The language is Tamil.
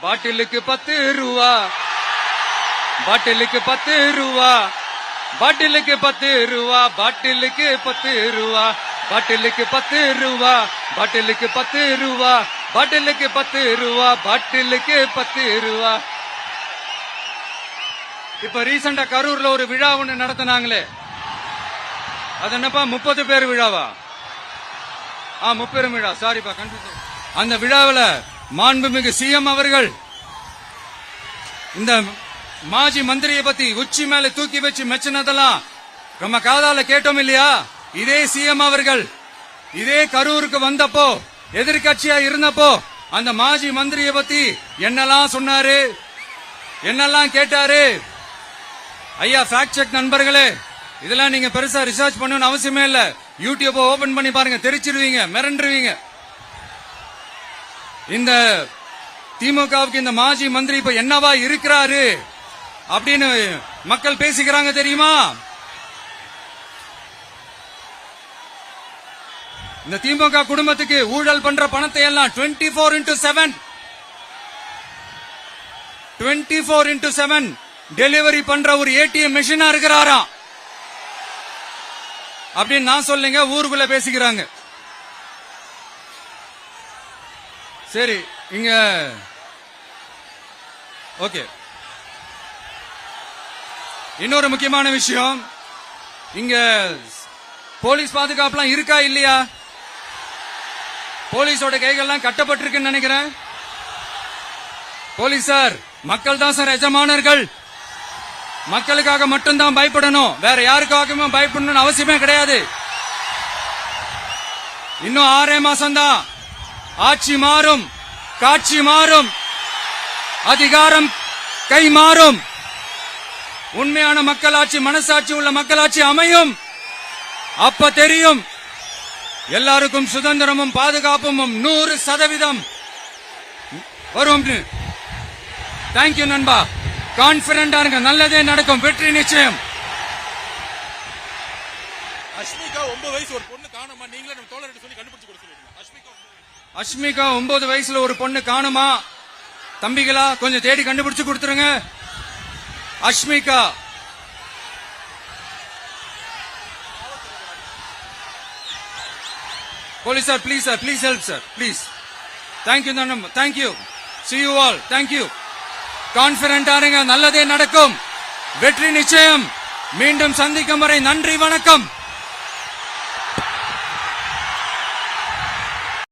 பாட்டிலுக்கு 10 ரூபா, பாட்டிலுக்கு 10 ரூபா, பாட்டிலுக்கு 10 ரூபா, பாட்டிலுக்கு 10 ரூபா, பாட்டிலுக்கு 10 ரூபா, பாட்டிலுக்கு 10 ரூபா, பாட்டிலுக்கு 10 ரூபா, பாட்டிலுக்கு 10 ரூபா. இப்ப ரீசெண்டா கரூர்ல ஒரு விழா ஒண்ணு நடத்தினாங்களே, அது என்னப்பா 30 பேர் விழாவா? 30 விழா, சாரிப்பா கன்ஃபியூஸ். அந்த விழாவில் மாண்புமிகு சிஎம் அவர்கள் இந்த மாஜி மந்திரியை பத்தி உச்சி மேல தூக்கி வச்சு மெச்சினதெல்லாம் நம்ம காதால கேட்டோம் இல்லையா? இதே சிஎம் அவர்கள் இதே கரூருக்கு வந்தப்போ, எதிர்கட்சியா இருந்தப்போ, அந்த மாஜி மந்திரியை பத்தி என்னெல்லாம் சொன்னாரு, என்னெல்லாம் கேட்டாரு. ஐயா ஃபேக்ட் செக் நண்பர்களே, இதெல்லாம் நீங்க பெருசா ரிசர்ச் பண்ணணும்னு அவசியமே இல்ல. யூடியூப் ஓபன் பண்ணி பாருங்க, தெரிச்சிருவீங்க, மிரண்டுருவீங்க. இந்த திமுகவுக்கு இந்த மாஜி மந்திரி இப்ப என்னவா இருக்கிறாரு அப்படின்னு மக்கள் பேசிக்கிறாங்க தெரியுமா? இந்த திமுக குடும்பத்துக்கு ஊழல் பண்ற பணத்தை எல்லாம் 24x7 டெலிவரி பண்ற ஒரு ஏடிஎம் மெஷினா இருக்கிறாராம் அப்படின்னு நான் சொல்லுங்க, ஊருக்குள்ள பேசிக்கிறாங்க. சரி, இங்க ஓகே. இன்னொரு முக்கியமான விஷயம், இங்க போலீஸ் பாதுகாப்புலாம் இருக்கா இல்லையா? போலீஸோட கைகள்லாம் கட்டப்பட்டிருக்குன்னு நினைக்கிறேன். போலீசார் மக்கள் தான் சார் எஜமானர்கள். மக்களுக்காக மட்டும்தான் பயப்படணும், வேற யாருக்காகவும் பயப்படணும்னு அவசியமே கிடையாது. இன்னும் 6 மாசம்தான். ஆட்சி மாறும், காட்சி மாறும், அதிகாரம் கை மாறும். உண்மையான மக்களாட்சி, மனசாட்சி உள்ள மக்களாட்சி அமையும். அப்ப தெரியும் எல்லாருக்கும் சுதந்திரமும் பாதுகாப்பும் 100% வரும். தேங்க்யூ நண்பா. கான்பிடண்டா இருங்க, நல்லதே நடக்கும், வெற்றி நிச்சயம். அஷ்மிகா 9 வயசு ஒரு பொண்ணு காணுமா, நீங்களே நம்ம தோழர்கிட்ட சொல்லி கண்டுபிடிச்சு கொடுக்க சொல்லுங்க. அஷ்மிகா 9 வயசுல ஒரு பொண்ணு காணுமா? தம்பிகளா கொஞ்சம் தேடி கண்டுபிடிச்சு கொடுத்துருங்க. Ashmika police sir, please sir, please help sir, please. Thank you நண்பா, thank you. See you all, thank you. கான்பிடண்டா இருங்க, நல்லதே நடக்கும், வெற்றி நிச்சயம். மீண்டும் சந்திக்கும் வரை நன்றி, வணக்கம்.